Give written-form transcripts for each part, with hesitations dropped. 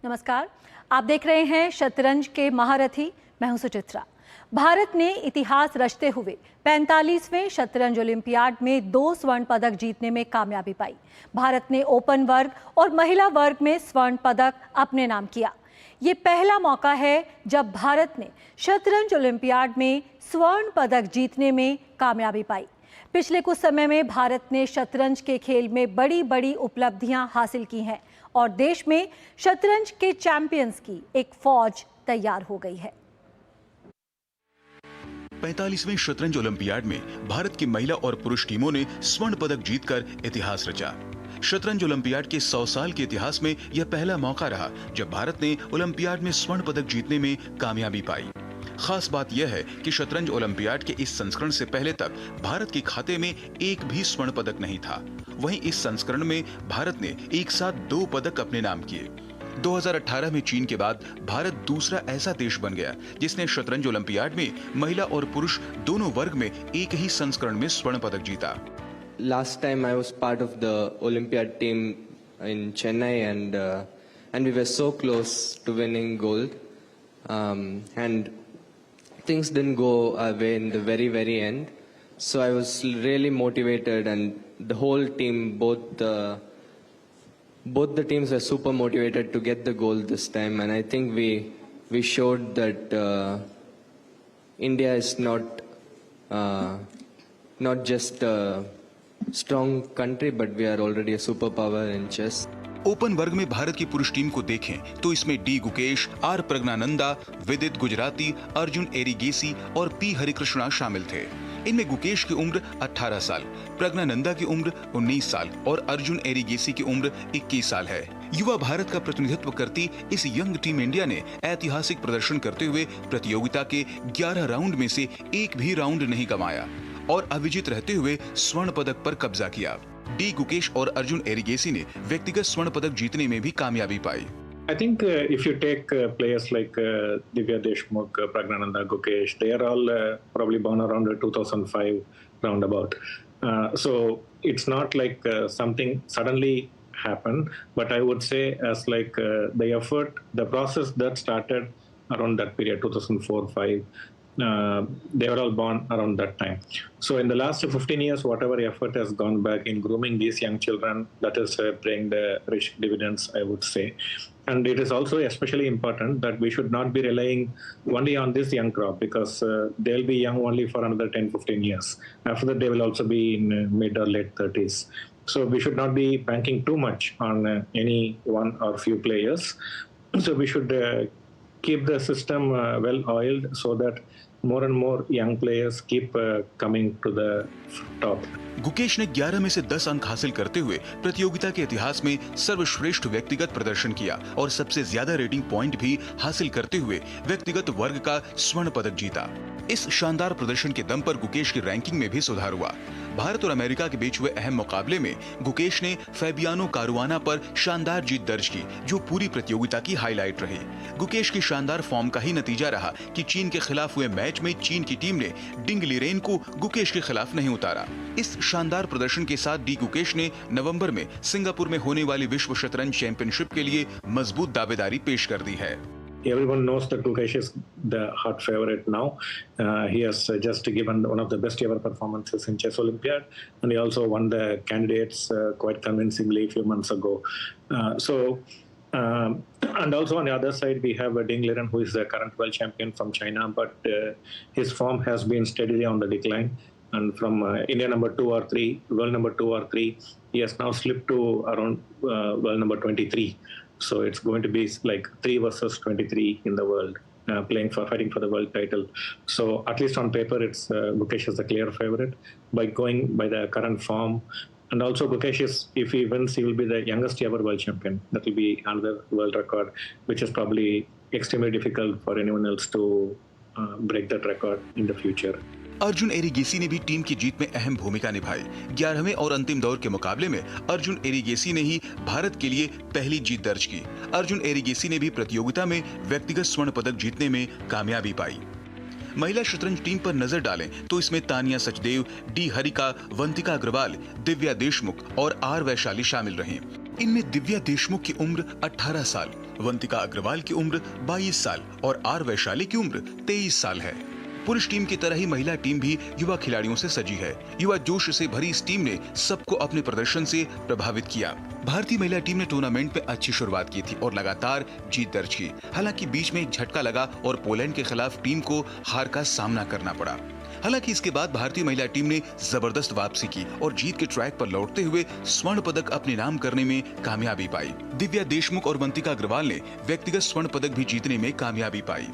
नमस्कार, आप देख रहे हैं शतरंज के महारथी। मैं हूं सुचित्रा। भारत ने इतिहास रचते हुए 45वें शतरंज ओलंपियाड में 2 स्वर्ण पदक जीतने में कामयाबी पाई। भारत ने ओपन वर्ग और महिला वर्ग में स्वर्ण पदक अपने नाम किया। ये पहला मौका है जब भारत ने शतरंज ओलंपियाड में स्वर्ण पदक जीतने में कामयाबी पाई। पिछले कुछ समय में भारत ने शतरंज के खेल में बड़ी बड़ी उपलब्धियां हासिल की हैं और देश में शतरंज के चैंपियंस की एक फौज तैयार हो गई है। 45वें शतरंज ओलंपियाड में भारत की महिला और पुरुष टीमों ने स्वर्ण पदक जीतकर इतिहास रचा। शतरंज ओलंपियाड के 100 साल के इतिहास में यह पहला मौका रहा जब भारत ने ओलंपियाड में स्वर्ण पदक जीतने में कामयाबी पाई। खास बात यह है कि शतरंज ओलंपियाड के इस संस्करण से पहले तक भारत के खाते में एक भी स्वर्ण पदक नहीं था। वहीं इस संस्करण में भारत ने एक साथ 2 पदक अपने नाम किए। 2018 में चीन के बाद भारत दूसरा ऐसा देश बन गया जिसने शतरंज ओलंपियाड में महिला और पुरुष दोनों वर्ग में एक ही संस्करण में स्वर्ण पदक जीता। Last time I was part of the Olympiad team in Chennai and we were so close to winning gold, and things didn't go our way in the very end. So I was really motivated, and the whole team, both the teams were super motivated to get the gold this time. And I think we showed that India is not just a strong country, but we are already a superpower in chess. Open वर्ग में भारत की पुरुष team को देखें तो इसमें D Gukesh, are Praggnanandhaa, विदित गुजराती, अर्जुन एरिगेसी और पी हरिकृष्णा शामिल थे। इनमें गुकेश की उम्र 18 साल, प्रज्ञानंदा की उम्र 19 साल और अर्जुन एरिगेसी की उम्र 21 साल है। युवा भारत का प्रतिनिधित्व करती इस यंग टीम इंडिया ने ऐतिहासिक प्रदर्शन करते हुए प्रतियोगिता के 11 राउंड में से एक भी राउंड नहीं गंवाया और अविजित रहते हुए स्वर्ण पदक पर कब्जा किया। डी गुकेश और अर्जुन एरिगेसी ने व्यक्तिगत स्वर्ण पदक जीतने में भी कामयाबी पाई। I think if you take players like Divya Deshmukh, Pragnananda, Gukesh, they are all probably born around 2005 roundabout. So it's not like something suddenly happened, but I would say as like the effort, the process that started around that period, 2004-5. They were all born around that time. So in the last 15 years, whatever effort has gone back in grooming these young children, that is paying the rich dividends, I would say. And it is also especially important that we should not be relying only on this young crop, because they'll be young only for another 10-15 years. After that, they will also be in mid or late 30s. So we should not be banking too much on any one or few players. So we should keep the system well oiled so that more and more young players keep coming to the top. Gukesh ने 11 में से 10 अंक हासिल करते हुए प्रतियोगिता के इतिहास में सर्वश्रेष्ठ व्यक्तिगत प्रदर्शन किया और सबसे ज्यादा रेटिंग पॉइंट भी हासिल करते हुए व्यक्तिगत वर्ग का स्वर्ण पदक जीता। इस शानदार प्रदर्शन के दम पर गुकेश की रैंकिंग में भी सुधार हुआ। भारत और अमेरिका के बीच हुए अहम मुकाबले में गुकेश ने फैबियानो कारुआना पर शानदार जीत दर्ज की, जो पूरी प्रतियोगिता की हाईलाइट रही। गुकेश की शानदार फॉर्म का ही नतीजा रहा कि चीन के खिलाफ हुए मैच में चीन की टीम ने डिंग लिरेन को गुकेश के खिलाफ नहीं उतारा। इस शानदार प्रदर्शन के साथ डी गुकेश ने नवंबर में सिंगापुर में होने वाली विश्व शतरंज चैंपियनशिप के लिए मजबूत दावेदारी पेश कर दी है। Everyone knows that Gukesh is the hot favorite now. He has just given one of the best ever performances in Chess Olympiad, and he also won the candidates quite convincingly a few months ago. And also on the other side, we have Ding Liren, who is the current world champion from China, but his form has been steadily on the decline. And from India number 2 or 3, world number 2 or 3, he has now slipped to around world number 23. So it's going to be like 3 versus 23 in the world, fighting for the world title. So at least on paper, it's Gukesh is the clear favorite by going by the current form. And also Gukesh is, if he wins, he will be the youngest ever world champion. That will be another world record, which is probably extremely difficult for anyone else to break that record in the future. Arjun Erigaisi ने भी team की जीत में अहम भूमिका निभाई। 11वें और अंतिम दौर के मुकाबले में अर्जुन एरिगेसी ने ही भारत के लिए पहली जीत दर्ज की। अर्जुन एरिगेसी ने भी प्रतियोगिता में व्यक्तिगत स्वर्ण पदक जीतने में कामयाबी पाई। महिला शतरंज टीम पर नजर डालें तो इसमें तानिया सचदेव, डी हरिका, वंतिका अग्रवाल, दिव्या देशमुख और आर वैशाली शामिल रहीं। इनमें दिव्या देशमुख की उम्र 18 साल, वंतिका अग्रवाल की उम्र 22 साल और आर वैशाली की उम्र 23 साल है। पुरुष टीम की तरह ही महिला टीम भी युवा खिलाड़ियों से सजी है। युवा जोश से भरी इस टीम ने सबको अपने प्रदर्शन से प्रभावित किया। भारतीय महिला टीम ने टूर्नामेंट में अच्छी शुरुआत की थी और लगातार जीत दर्ज की। हालांकि बीच में एक झटका लगा और पोलैंड के खिलाफ टीम को हार का सामना करना पड़ा। हालांकि इसके बाद भारतीय महिला टीम ने जबरदस्त वापसी की और जीत के ट्रैक पर लौटते हुए स्वर्ण पदक अपने नाम करने में कामयाबी पाई। दिव्या देशमुख और वंतिका अग्रवाल ने व्यक्तिगत स्वर्ण पदक भी जीतने में कामयाबी पाई।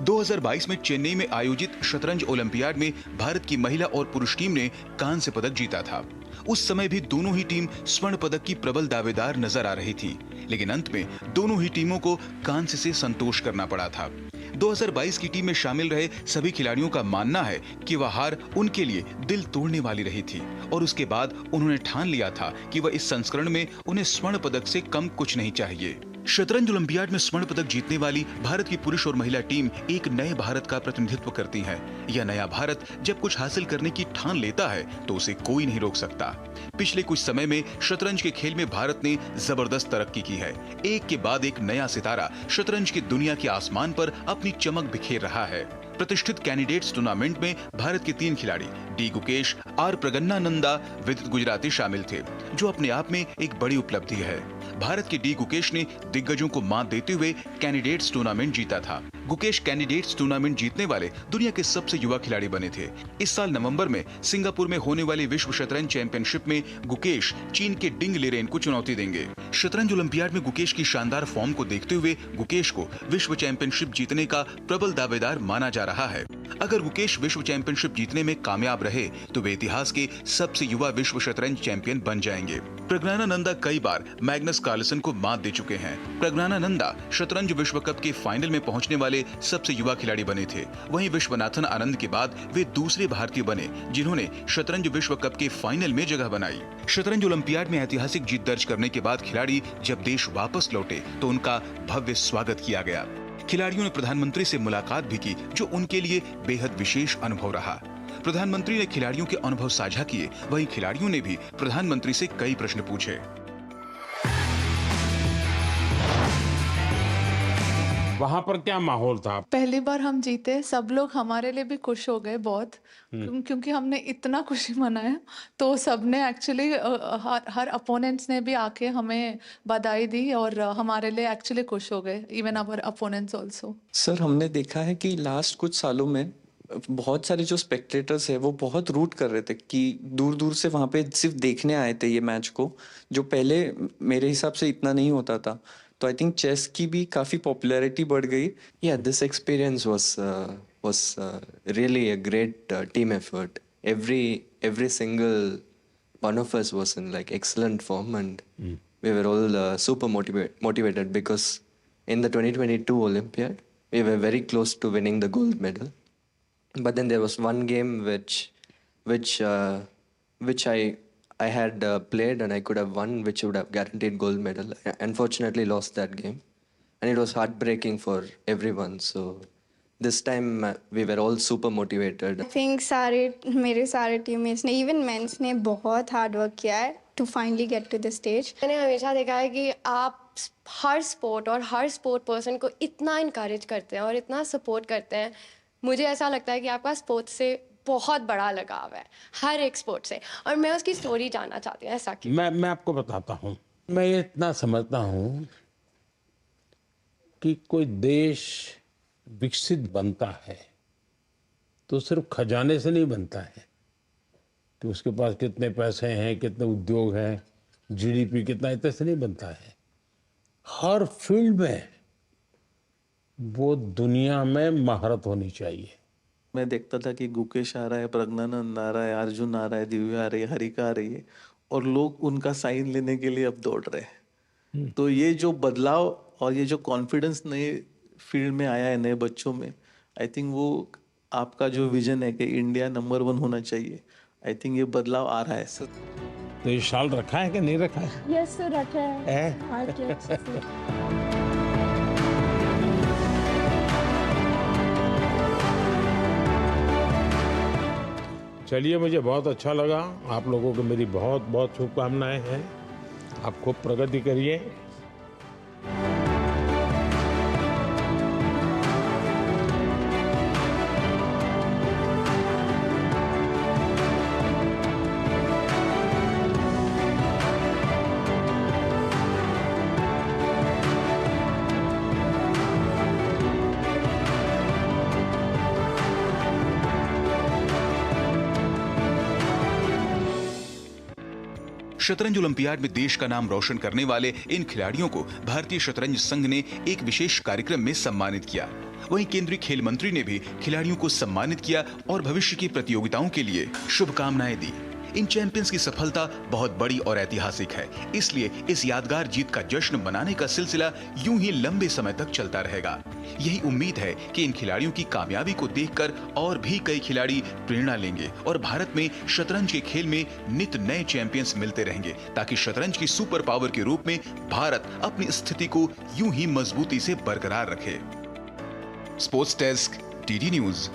2022 में चेन्नई में आयोजित शतरंज ओलंपियाड में भारत की महिला और पुरुष टीम ने कांस्य पदक जीता था। उस समय भी दोनों ही टीम स्वर्ण पदक की प्रबल दावेदार नजर आ रही थी, लेकिन अंत में दोनों ही टीमों को कांस्य से संतोष करना पड़ा था। 2022 की टीम में शामिल रहे सभी खिलाड़ियों का मानना है कि वह हार उनके लिए दिल तोड़ने वाली रही थी और उसके बाद उन्होंने ठान लिया था कि वह इस संस्करण में उन्हें स्वर्ण पदक से कम कुछ नहीं चाहिए। शतरंज ओलंपियाड में स्वर्ण पदक जीतने वाली भारत की पुरुष और महिला टीम एक नए भारत का प्रतिनिधित्व करती है। यह नया भारत जब कुछ हासिल करने की ठान लेता है तो उसे कोई नहीं रोक सकता। पिछले कुछ समय में शतरंज के खेल में भारत ने जबरदस्त तरक्की की है। एक के बाद एक नया सितारा शतरंज की दुनिया के आसमान पर अपनी चमक बिखेर रहा है। प्रतिष्ठित कैंडिडेट्स टूर्नामेंट में भारत के 3 खिलाड़ी डी गुकेश, आर प्रगन्नानंदा, विदित गुजराती शामिल थे, जो अपने आप में एक बड़ी उपलब्धि है। भारत के डी गुकेश ने दिग्गजों को मात देते हुए कैंडिडेट्स टूर्नामेंट जीता था। गुकेश कैंडिडेट्स टूर्नामेंट जीतने वाले दुनिया के सबसे युवा खिलाड़ी बने थे। इस साल नवंबर में सिंगापुर में होने वाली विश्व शतरंज चैंपियनशिप में गुकेश चीन के डिंग लिरेन को चुनौती देंगे। शतरंज ओलंपियाड में गुकेश की शानदार फॉर्म को देखते हुए गुकेश को विश्व चैंपियनशिप जीतने का प्रबल दावेदार माना जा रहा है। अगर गुकेश विश्व चैंपियनशिप जीतने में कामयाब रहे तो वे इतिहास के सबसे युवा विश्व शतरंज चैंपियन बन जाएंगे। प्रज्ञानानंदा कई बार मैग्नस कार्लसन को मात दे चुके हैं। प्रज्ञानानंदा शतरंज विश्व कप के फाइनल में पहुंचने वाले सबसे युवा खिलाड़ी बने थे। वहीं विश्वनाथन आनंद के बाद वे दूसरे भारतीय बने जिन्होंने शतरंज विश्व कप के फाइनल में जगह बनाई। शतरंज ओलंपियाड में ऐतिहासिक जीत दर्ज करने के बाद खिलाड़ी जब देश वापस लौटे तो उनका भव्य स्वागत किया गया। खिलाड़ियों ने प्रधानमंत्री से मुलाकात भी की, जो उनके लिए बेहद विशेष अनुभव रहा। प्रधानमंत्री ने खिलाड़ियों के अनुभव साझा किए, वहीं खिलाड़ियों ने भी प्रधानमंत्री से कई प्रश्न पूछे। वहाँ पर क्या माहौल था? पहली बार हम जीते, सब लोग हमारे लिए भी खुश हो गए बहुत, क्योंकि हमने इतना खुशी मनाया। तो सबने एक्चुअली हर अपोनेंट्स ने भी आके हमें बधाई दी और हमारे लिए एक्चुअली खुश हो गए, even our opponents also. Sir, हमने देखा है कि लास्ट कुछ सालों में बहुत सारे जो स्पेक्टेटर्स है वो बहुत रूट कर रहे थे कि दूर दूर से वहाँ पे सिर्फ देखने आए थे ये मैच को, जो पहले मेरे हिसाब से इतना नहीं होता था। तो आई थिंक चेस की भी काफ़ी पॉपुलैरिटी बढ़ गई। Yeah, this experience was really a great team effort. Every single one of us was in like excellent form, and we were all super motivated because in the 2022 Olympiad we were very close to winning the gold medal. But then there was one game which I had played and I could have won, which would have guaranteed gold medal. I unfortunately lost that game, and it was heartbreaking for everyone. So this time we were all super motivated. I think मेरे सारे teammates ने, even mains ने बहुत hard work किया है to finally get to this stage. मैंने हमेशा देखा है कि आप हर स्पोर्ट और हर स्पोर्ट पर्सन को इतना इनकरेज करते हैं और इतना सपोर्ट करते हैं। मुझे ऐसा लगता है कि आपका स्पोर्ट से बहुत बड़ा लगाव है, हर एक स्पोर्ट से, और मैं उसकी स्टोरी जानना चाहती हूँ। ऐसा क्यों? मैं आपको बताता हूँ। मैं ये इतना समझता हूँ कि कोई देश विकसित बनता है तो सिर्फ खजाने से नहीं बनता है कि उसके पास कितने पैसे हैं, कितने उद्योग हैं, जीडीपी कितना, इतने से नहीं बनता है। हर फील्ड में वो दुनिया में महारत होनी चाहिए। मैं देखता था कि गुकेश आ रहा है, प्रज्ञानंद आ रहा है, अर्जुन आ रहा है, दिव्या आ रही है, हरिका आ रही है, और लोग उनका साइन लेने के लिए अब दौड़ रहे हैं। तो ये जो बदलाव और ये जो कॉन्फिडेंस नए फील्ड में आया है नए बच्चों में, आई थिंक वो आपका जो विजन है कि इंडिया नंबर 1 होना चाहिए, आई थिंक ये बदलाव आ रहा है सर। तो ये शाल रखा है कि नहीं रखा है? यस सर, रखा है। चलिए, मुझे बहुत अच्छा लगा। आप लोगों को मेरी बहुत बहुत शुभकामनाएं हैं आप खूब प्रगति करिए। शतरंज ओलंपियाड में देश का नाम रोशन करने वाले इन खिलाड़ियों को भारतीय शतरंज संघ ने एक विशेष कार्यक्रम में सम्मानित किया। वहीं केंद्रीय खेल मंत्री ने भी खिलाड़ियों को सम्मानित किया और भविष्य की प्रतियोगिताओं के लिए शुभकामनाएं दी। इन चैंपियंस की सफलता बहुत बड़ी और ऐतिहासिक है, इसलिए इस यादगार जीत का जश्न मनाने का सिलसिला यूं ही लंबे समय तक चलता रहेगा। यही उम्मीद है कि इन खिलाड़ियों की कामयाबी को देखकर और भी कई खिलाड़ी प्रेरणा लेंगे और भारत में शतरंज के खेल में नित नए चैंपियंस मिलते रहेंगे, ताकि शतरंज की सुपर पावर के रूप में भारत अपनी स्थिति को यूं ही मजबूती से बरकरार रखे। Sports desk, TD news.